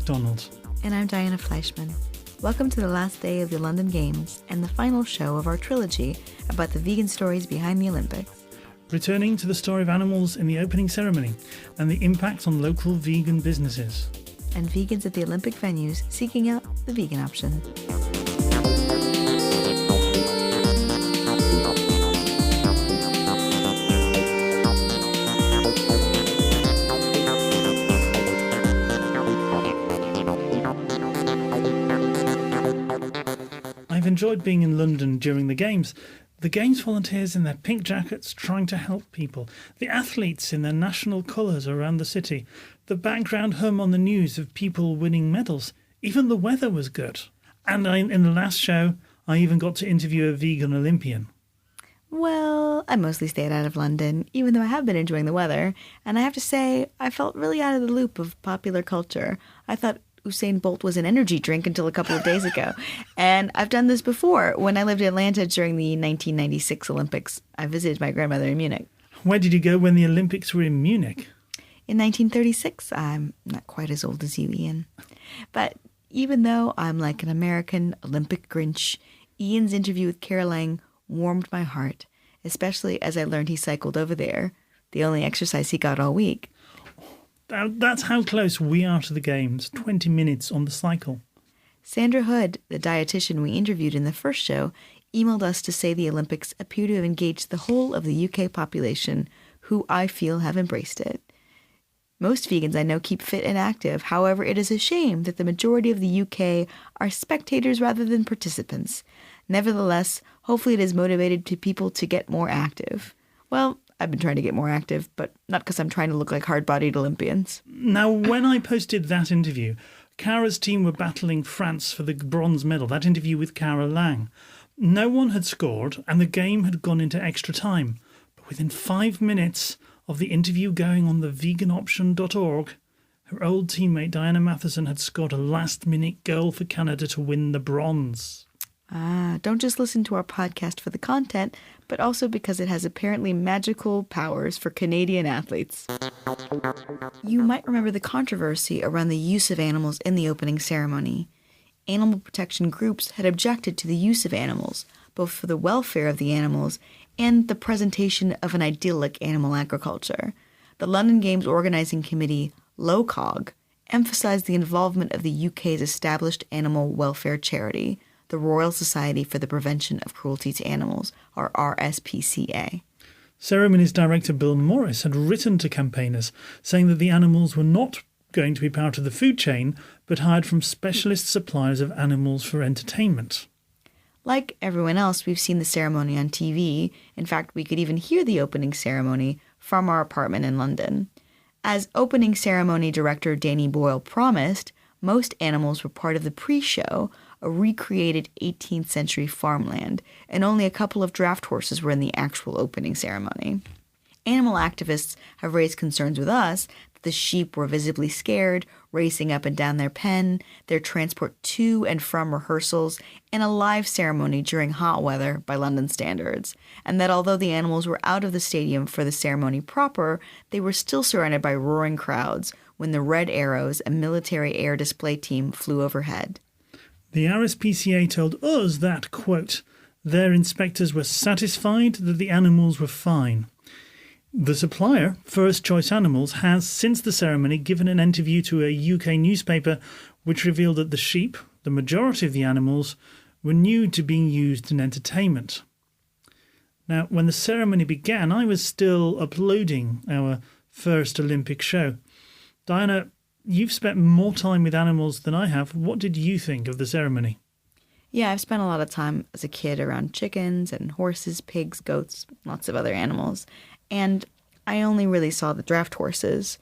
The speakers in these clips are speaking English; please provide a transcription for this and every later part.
MacDonald. And I'm Diana Fleischman. Welcome to the last day of the London Games and the final show of our trilogy about the vegan stories behind the Olympics. Returning to the story of animals in the opening ceremony and the impact on local vegan businesses. And vegans at the Olympic venues seeking out the vegan option. I've enjoyed being in London during the Games. The Games volunteers in their pink jackets trying to help people. The athletes in their national colours around the city. The background hum on the news of people winning medals. Even the weather was good. And in the last show, I even got to interview a vegan Olympian. Well, I mostly stayed out of London, even though I have been enjoying the weather. And I have to say, I felt really out of the loop of popular culture. I thought Usain Bolt was an energy drink until a couple of days ago. And I've done this before. When I lived in Atlanta during the 1996 Olympics, I visited my grandmother in Munich. Where did you go when the Olympics were in Munich? In 1936. I'm not quite as old as you, Ian. But even though I'm like an American Olympic Grinch, Ian's interview with Caroline warmed my heart, especially as I learned he cycled over there, the only exercise he got all week. That's how close we are to the Games, 20 minutes on the cycle. Sandra Hood, the dietitian we interviewed in the first show, emailed us to say the Olympics appear to have engaged the whole of the UK population, who I feel have embraced it. Most vegans I know keep fit and active. However, it is a shame that the majority of the UK are spectators rather than participants. Nevertheless, hopefully it has motivated people to get more active. Well, I've been trying to get more active, but not because I'm trying to look like hard-bodied Olympians. Now, when I posted that interview, Cara's team were battling France for the bronze medal, that interview with Cara Lang. No one had scored, and the game had gone into extra time. But within 5 minutes of the interview going on the veganoption.org, her old teammate Diana Matheson had scored a last-minute goal for Canada to win the bronze. Don't just listen to our podcast for the content, but also because it has apparently magical powers for Canadian athletes. You might remember the controversy around the use of animals in the opening ceremony. Animal protection groups had objected to the use of animals, both for the welfare of the animals and the presentation of an idyllic animal agriculture. The London Games Organising Committee, LOCOG, emphasised the involvement of the UK's established animal welfare charity, the Royal Society for the Prevention of Cruelty to Animals, or RSPCA. Ceremonies director Bill Morris had written to campaigners saying that the animals were not going to be part of the food chain, but hired from specialist suppliers of animals for entertainment. Like everyone else, we've seen the ceremony on TV. In fact, we could even hear the opening ceremony from our apartment in London. As opening ceremony director Danny Boyle promised, most animals were part of the pre-show, a recreated 18th century farmland, and only a couple of draft horses were in the actual opening ceremony. Animal activists have raised concerns with us that the sheep were visibly scared, racing up and down their pen, their transport to and from rehearsals, and a live ceremony during hot weather by London standards, and that although the animals were out of the stadium for the ceremony proper, they were still surrounded by roaring crowds when the Red Arrows, a military air display team, flew overhead. The RSPCA told us that, quote, their inspectors were satisfied that the animals were fine. The supplier, First Choice Animals, has, since the ceremony, given an interview to a UK newspaper which revealed that the sheep, the majority of the animals, were new to being used in entertainment. Now, when the ceremony began, I was still uploading our first Olympic show. Diana, you've spent more time with animals than I have. What did you think of the ceremony? Yeah, I've spent a lot of time as a kid around chickens and horses, pigs, goats, lots of other animals. And I only really saw the draft horses.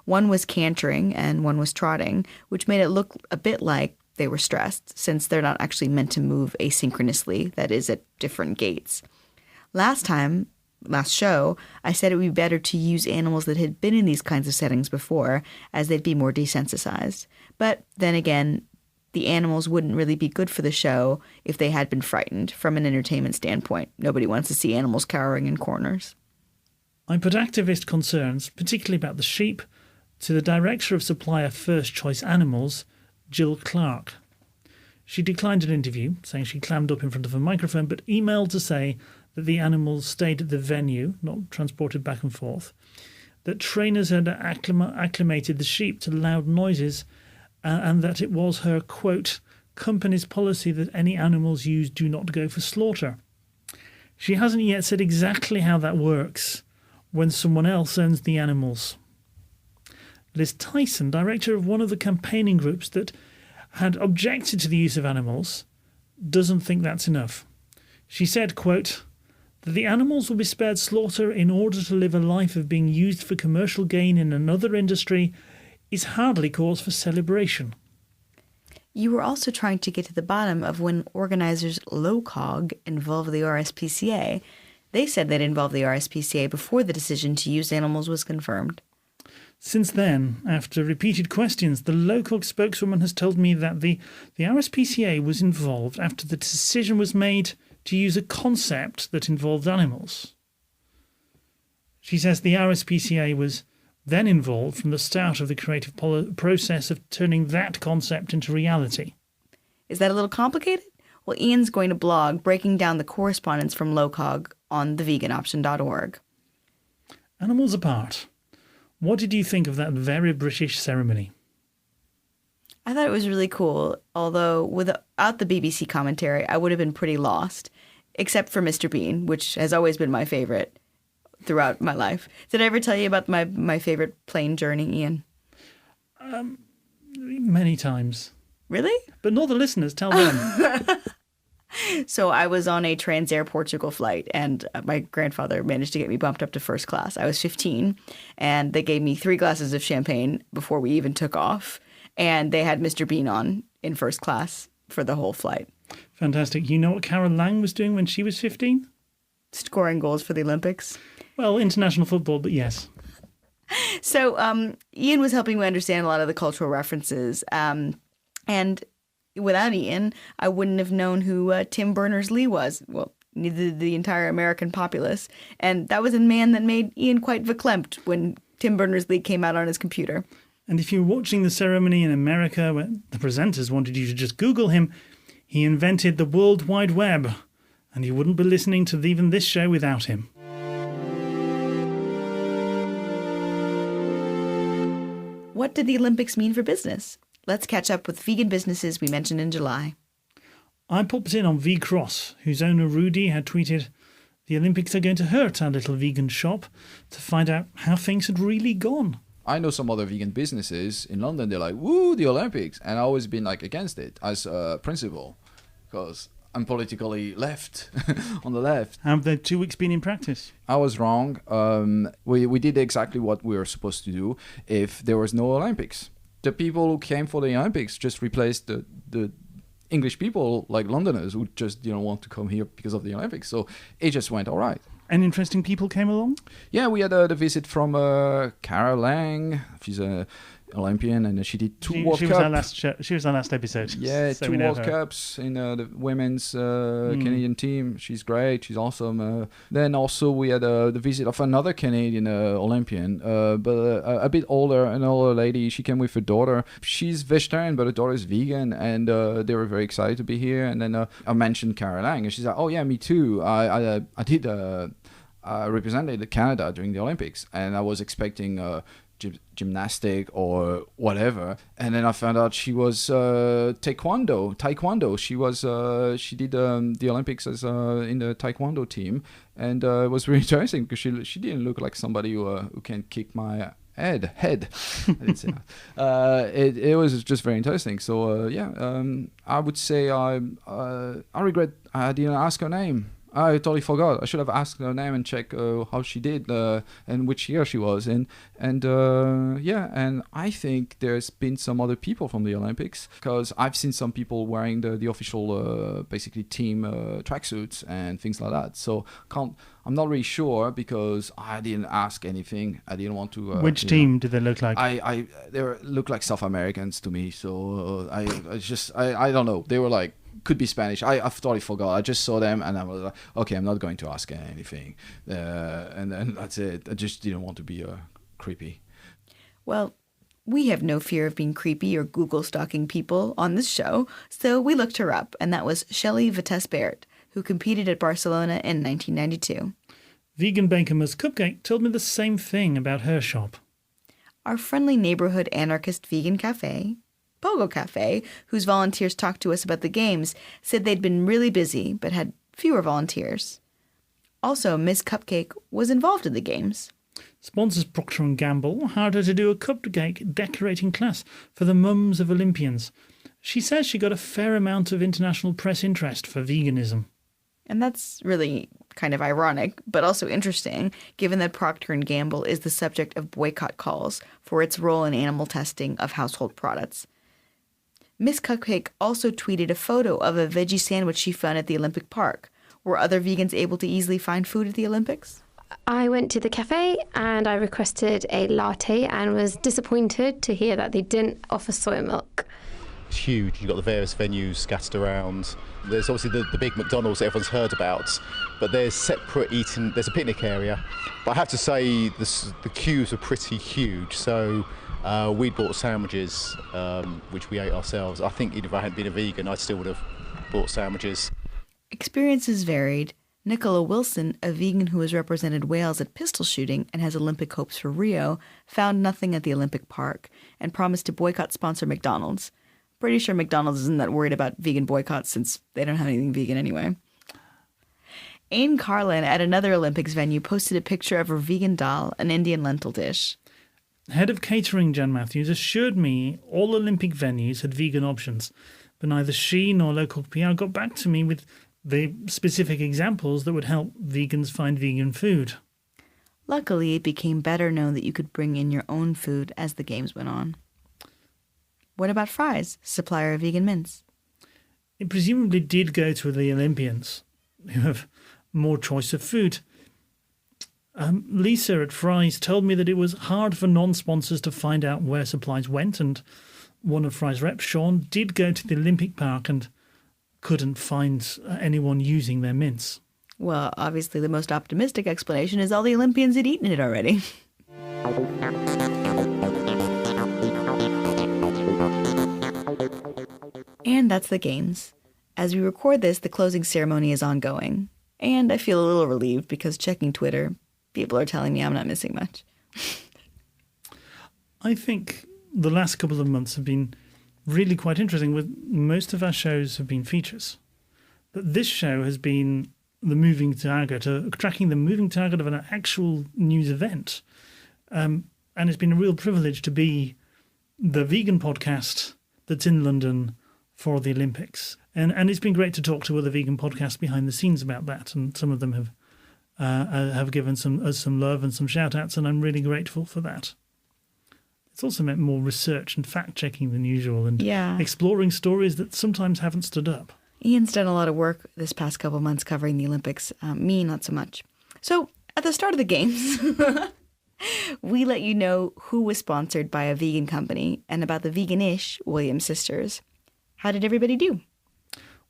One was cantering and one was trotting, which made it look a bit like they were stressed, since they're not actually meant to move asynchronously, that is, at different gaits. Last show, I said it would be better to use animals that had been in these kinds of settings before, as they'd be more desensitized. But then again, the animals wouldn't really be good for the show if they had been frightened from an entertainment standpoint. Nobody wants to see animals cowering in corners. I put activist concerns, particularly about the sheep, to the director of supplier First Choice Animals, Jill Clark. She declined an interview, saying she clammed up in front of a microphone, but emailed to say that the animals stayed at the venue, not transported back and forth, that trainers had acclimated the sheep to loud noises, and that it was her, quote, company's policy that any animals used do not go for slaughter. She hasn't yet said exactly how that works when someone else owns the animals. Liz Tyson, director of one of the campaigning groups that had objected to the use of animals, doesn't think that's enough. She said, quote, that the animals will be spared slaughter in order to live a life of being used for commercial gain in another industry is hardly cause for celebration. You were also trying to get to the bottom of when organizers LOCOG involved the RSPCA. They said they'd involved the RSPCA before the decision to use animals was confirmed. Since then, after repeated questions, the LOCOG spokeswoman has told me that the RSPCA was involved after the decision was made to use a concept that involved animals. She says the RSPCA was then involved from the start of the creative process of turning that concept into reality. Is that a little complicated? Well, Ian's going to blog breaking down the correspondence from LOCOG on theveganoption.org. Animals apart, what did you think of that very British ceremony? I thought it was really cool, although without the BBC commentary, I would have been pretty lost, except for Mr. Bean, which has always been my favorite throughout my life. Did I ever tell you about my favorite plane journey, Ian? Many times. Really? But not the listeners, tell them. So I was on a Transair Portugal flight, and my grandfather managed to get me bumped up to first class. I was 15, and they gave me 3 glasses of champagne before we even took off, and they had Mr. Bean on in first class for the whole flight. Fantastic. You know what Carol Lang was doing when she was 15? Scoring goals for the Olympics. Well, international football, but yes. So Ian was helping me understand a lot of the cultural references, and without Ian, I wouldn't have known who Tim Berners-Lee was. Well, neither did the entire American populace. And that was a man that made Ian quite verklempt when Tim Berners-Lee came out on his computer. And if you're watching the ceremony in America where the presenters wanted you to just Google him, he invented the World Wide Web. And you wouldn't be listening to even this show without him. What did the Olympics mean for business? Let's catch up with vegan businesses we mentioned in July. I popped in on V-Cross, whose owner Rudy had tweeted, the Olympics are going to hurt our little vegan shop, to find out how things had really gone. I know some other vegan businesses in London, they're like, woo, the Olympics. And I've always been like against it as a principle, because I'm politically left, on the left. How have the 2 weeks been in practice? I was wrong. We did exactly what we were supposed to do if there was no Olympics. The people who came for the Olympics just replaced the English people, like Londoners, who just didn't want to come here because of the Olympics. So it just went all right. And interesting people came along? Yeah, we had the visit from Cara Lang. She's an Olympian, and she did 2 World Cups. She was our last episode. Yeah, so 2 World Cups in the women's Canadian team. She's great. She's awesome. Then also we had the visit of another Canadian Olympian, but a bit older, an older lady. She came with her daughter. She's vegetarian, but her daughter is vegan, and they were very excited to be here. And then I mentioned Cara Lang, and she's like, "Oh yeah, me too. I did represented Canada during the Olympics, and I was expecting." Gymnastic or whatever, and then I found out she was taekwondo. She did the Olympics as in the taekwondo team, and it was really interesting because she didn't look like somebody who can kick my head. I didn't say that. It was just very interesting. So I would say I regret I didn't ask her name. I totally forgot. I should have asked her name and check how she did and which year she was in. And I think there's been some other people from the Olympics, because I've seen some people wearing the official basically team tracksuits and things like that. So I'm not really sure because I didn't ask anything. I didn't want to. Which team did they look like? They look like South Americans to me. So I don't know. They were like. Could be Spanish. I totally forgot. I just saw them and I was like, okay, I'm not going to ask anything. And then that's it. I just didn't want to be creepy. Well, We have no fear of being creepy or Google stalking people on this show, so we looked her up, and that was Shelley Vitesse-Bert, who competed at Barcelona in 1992. Vegan Bakermas Cupcake told me the same thing about her shop. Our friendly neighborhood anarchist vegan cafe, Pogocafe, whose volunteers talked to us about the games, said they'd been really busy but had fewer volunteers. Also, Miss Cupcake was involved in the games. Sponsors Procter & Gamble hired her to do a cupcake decorating class for the mums of Olympians. She says she got a fair amount of international press interest for veganism. And that's really kind of ironic, but also interesting, given that Procter & Gamble is the subject of boycott calls for its role in animal testing of household products. Miss Cupcake also tweeted a photo of a veggie sandwich she found at the Olympic Park. Were other vegans able to easily find food at the Olympics? I went to the cafe and I requested a latte and was disappointed to hear that they didn't offer soy milk. It's huge. You've got the various venues scattered around. There's obviously the big McDonald's that everyone's heard about, but there's separate eating. There's a picnic area. But I have to say the queues are pretty huge. So we bought sandwiches, which we ate ourselves. I think even if I hadn't been a vegan, I still would have bought sandwiches. Experiences varied. Nicola Wilson, a vegan who has represented Wales at pistol shooting and has Olympic hopes for Rio, found nothing at the Olympic Park and promised to boycott sponsor McDonald's. Pretty sure McDonald's isn't that worried about vegan boycotts since they don't have anything vegan anyway. Aine Carlin at another Olympics venue posted a picture of her vegan dal, an Indian lentil dish. Head of catering Jan Matthews assured me all Olympic venues had vegan options, but neither she nor local PR got back to me with the specific examples that would help vegans find vegan food. Luckily, it became better known that you could bring in your own food as the games went on. What about Fry's, supplier of vegan mince? It presumably did go to the Olympians, who have more choice of food. Lisa at Fry's told me that it was hard for non-sponsors to find out where supplies went, and one of Fry's reps, Sean, did go to the Olympic Park and couldn't find anyone using their mince. Well, obviously the most optimistic explanation is all the Olympians had eaten it already. And that's the games. As we record this, the closing ceremony is ongoing. And I feel a little relieved because checking Twitter, people are telling me I'm not missing much. I think the last couple of months have been really quite interesting. With most of our shows have been features, but this show has been the moving target, tracking the moving target of an actual news event, and it's been a real privilege to be the vegan podcast that's in London for the Olympics, and it's been great to talk to other vegan podcasts behind the scenes about that, and some of them have given us some love and some shout outs, and I'm really grateful for that. It's also meant more research and fact-checking than usual, and exploring stories that sometimes haven't stood up. Ian's done a lot of work this past couple months covering the Olympics. Me, not so much. So, at the start of the games, we let you know who was sponsored by a vegan company and about the vegan-ish Williams sisters. How did everybody do?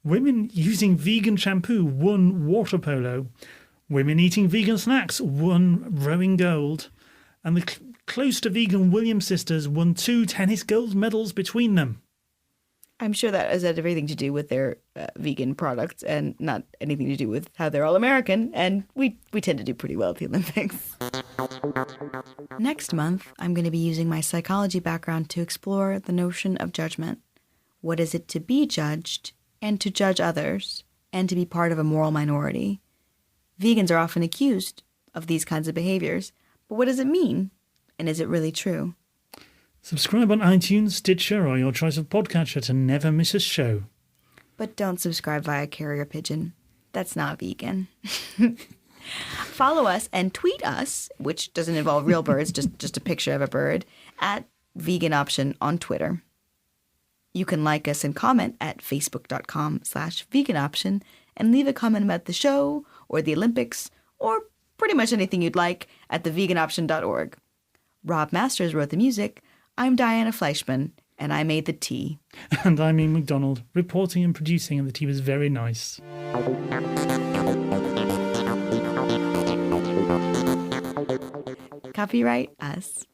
Women using vegan shampoo won water polo. Women eating vegan snacks won rowing gold. And the close to vegan Williams sisters won 2 tennis gold medals between them. I'm sure that has had everything to do with their vegan products and not anything to do with how they're all American. And we tend to do pretty well at the Olympics. Next month, I'm going to be using my psychology background to explore the notion of judgment. What is it to be judged and to judge others and to be part of a moral minority? Vegans are often accused of these kinds of behaviors. But what does it mean? And is it really true? Subscribe on iTunes, Stitcher, or your choice of podcatcher to never miss a show. But don't subscribe via carrier pigeon. That's not vegan. Follow us and tweet us, which doesn't involve real birds, just a picture of a bird, at Vegan Option on Twitter. You can like us and comment at facebook.com/veganoption and leave a comment about the show or the Olympics or pretty much anything you'd like at theveganoption.org. Rob Masters wrote the music. I'm Diana Fleischman, and I made the tea. And I'm Ian MacDonald, reporting and producing, and the tea was very nice. Copyright us.